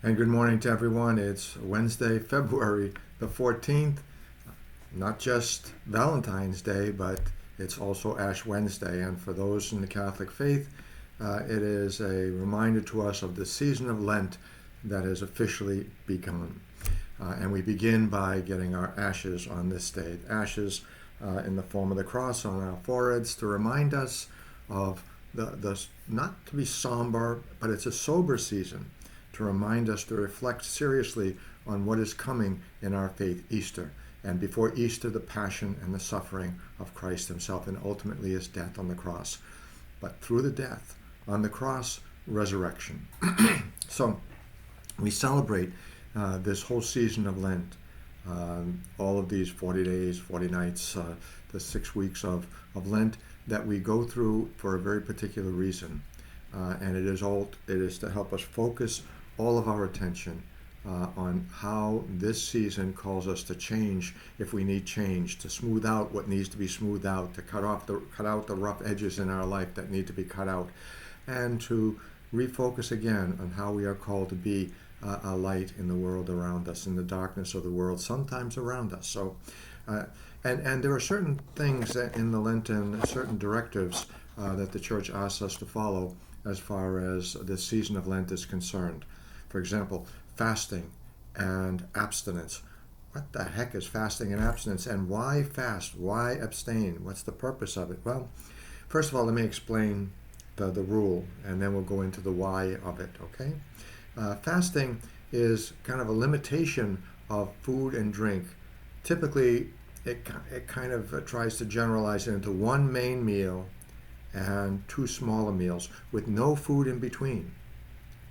And good morning to everyone. It's Wednesday, February the 14th. Not just Valentine's Day, but it's also Ash Wednesday. And for those in the Catholic faith, it is a reminder to us of the season of Lent that has officially begun. And we begin by getting our ashes on this day. Ashes in the form of the cross on our foreheads to remind us of the not to be somber, but it's a sober season to remind us to reflect seriously on what is coming in our faith, Easter. And before Easter, the passion and the suffering of Christ himself, and ultimately his death on the cross. But through the death on the cross, resurrection. So we celebrate this whole season of Lent, all of these 40 days, 40 nights, the 6 weeks of Lent that we go through for a very particular reason. And it is to help us focus all of our attention on how this season calls us to change if we need change, to smooth out what needs to be smoothed out, to cut out the rough edges in our life that need to be cut out, and to refocus again on how we are called to be a light in the world around us, in the darkness of the world, sometimes around us. So, and there are certain things that in the Lenten, certain directives that the Church asks us to follow as far as this season of Lent is concerned. For example, fasting and abstinence. What the heck is fasting and abstinence? And why fast? Why abstain? What's the purpose of it? Well, first of all, let me explain the rule, and then we'll go into the why of it, okay? Fasting is kind of a limitation of food and drink. Typically, it kind of tries to generalize it into one main meal and 2 smaller meals with no food in between.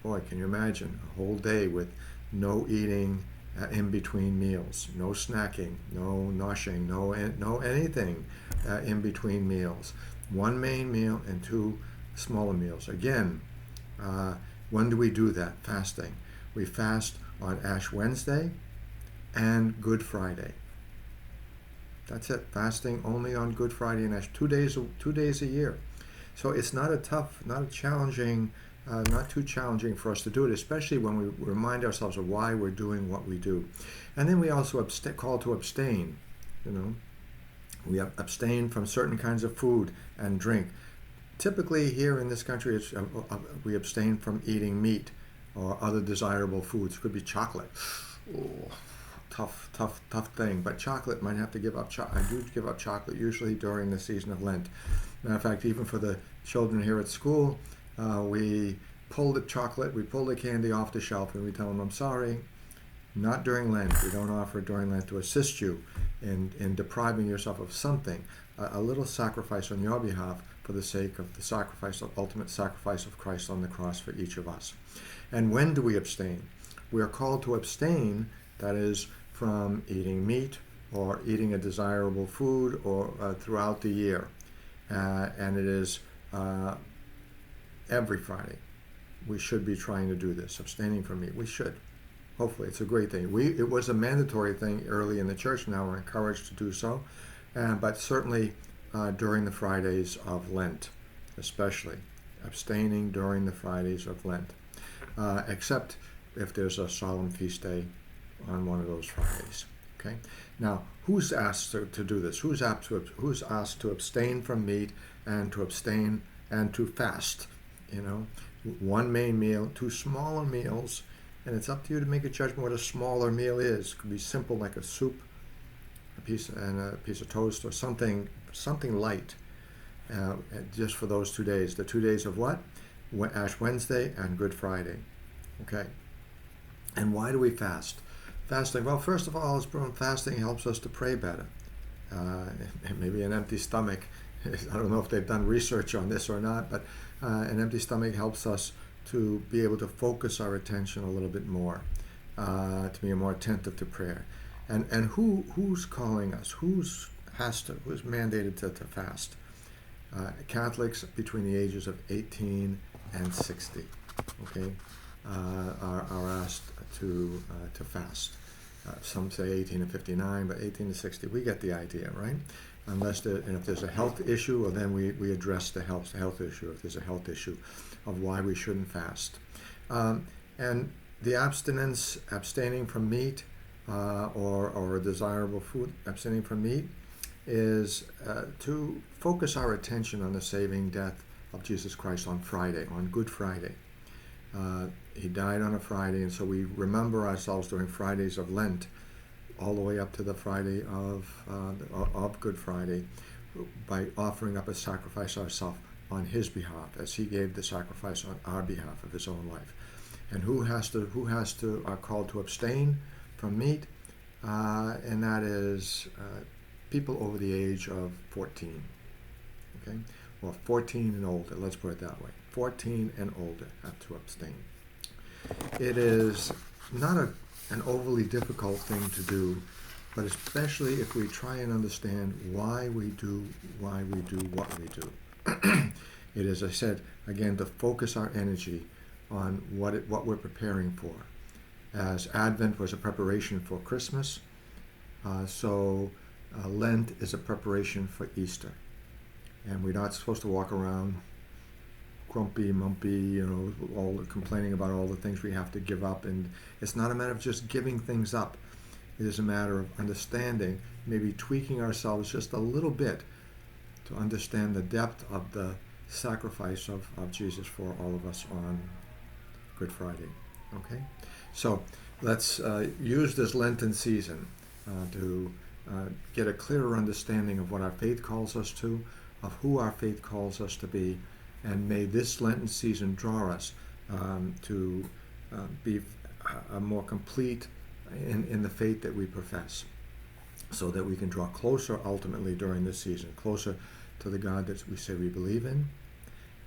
Boy, can you imagine a whole day with no eating in between meals, no snacking, no noshing, no anything in between meals. One main meal and 2 smaller meals. Again, when do we do that? Fasting. We fast on Ash Wednesday and Good Friday. That's it. Fasting only on Good Friday and Ash. 2 days a year. So it's not too challenging for us to do it, especially when we remind ourselves of why we're doing what we do. And then we also call to abstain. We abstain from certain kinds of food and drink. Typically here in this country, we abstain from eating meat or other desirable foods. It could be chocolate. Oh, tough thing. But chocolate might have to give up. I do give up chocolate usually during the season of Lent. Matter of fact, even for the children here at school, we pull the candy off the shelf, and we tell them, I'm sorry, not during Lent. We don't offer during Lent to assist you in depriving yourself of something, a little sacrifice on your behalf for the sake of the ultimate sacrifice of Christ on the cross for each of us. And when do we abstain? We are called to abstain, that is, from eating meat or eating a desirable food or throughout the year. And it is every Friday. We should be trying to do this, abstaining from meat. We should. Hopefully, it's a great thing. It was a mandatory thing early in the church. Now we're encouraged to do so. But certainly during the Fridays of Lent, especially. Abstaining during the Fridays of Lent. Except if there's a solemn feast day on one of those Fridays. Okay. Now, who's asked to do this? Who's asked to abstain from meat and to abstain and to fast? One main meal, 2 smaller meals, and it's up to you to make a judgment what a smaller meal is. It could be simple, like a soup, a piece of toast, or something light, just for those 2 days. The 2 days of what? Ash Wednesday and Good Friday. Okay. And why do we fast? Fasting. Well, first of all, fasting helps us to pray better. Maybe an empty stomach. I don't know if they've done research on this or not, but an empty stomach helps us to be able to focus our attention a little bit more, to be more attentive to prayer. And who's calling us? Who's mandated to fast? Catholics between the ages of 18 and 60. Okay. Are asked to fast. Some say 18 to 59, but 18 to 60, we get the idea, right? And if there's a health issue, well, then we address the health issue, if there's a health issue of why we shouldn't fast. And The abstinence, abstaining from meat or a desirable food, abstaining from meat, is to focus our attention on the saving death of Jesus Christ on Friday, on Good Friday. He died on a Friday, and so we remember ourselves during Fridays of Lent, all the way up to the Friday of Good Friday, by offering up a sacrifice ourselves on his behalf, as he gave the sacrifice on our behalf of his own life. And who are called to abstain from meat, and that is people over the age of 14. Okay, well, 14 and older. Let's put it that way. 14 and older have to abstain. It is not an overly difficult thing to do, but especially if we try and understand why we do what we do. It is, I said, again, to focus our energy on what we're preparing for. As Advent was a preparation for Christmas, so Lent is a preparation for Easter. And we're not supposed to walk around grumpy, mumpy, all complaining about all the things we have to give up. And it's not a matter of just giving things up. It is a matter of understanding, maybe tweaking ourselves just a little bit to understand the depth of the sacrifice of Jesus for all of us on Good Friday. Okay? So let's use this Lenten season to get a clearer understanding of what our faith calls us to, of who our faith calls us to be, and may this Lenten season draw us to be more complete in the faith that we profess, so that we can draw closer ultimately during this season, closer to the God that we say we believe in,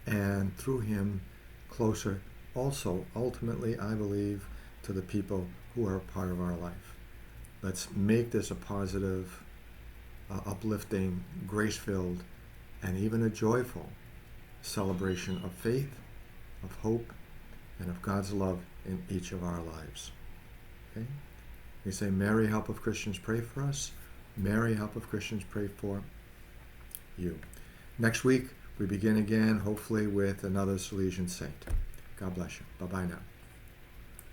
and through him closer also ultimately, I believe, to the people who are a part of our life. Let's make this a positive, uplifting, grace-filled, and even a joyful celebration of faith, of hope, and of God's love in each of our lives. Okay? We say, Mary, help of Christians, pray for us. Mary, help of Christians, pray for you. Next week, we begin again, hopefully with another Salesian saint. God bless you. Bye-bye now.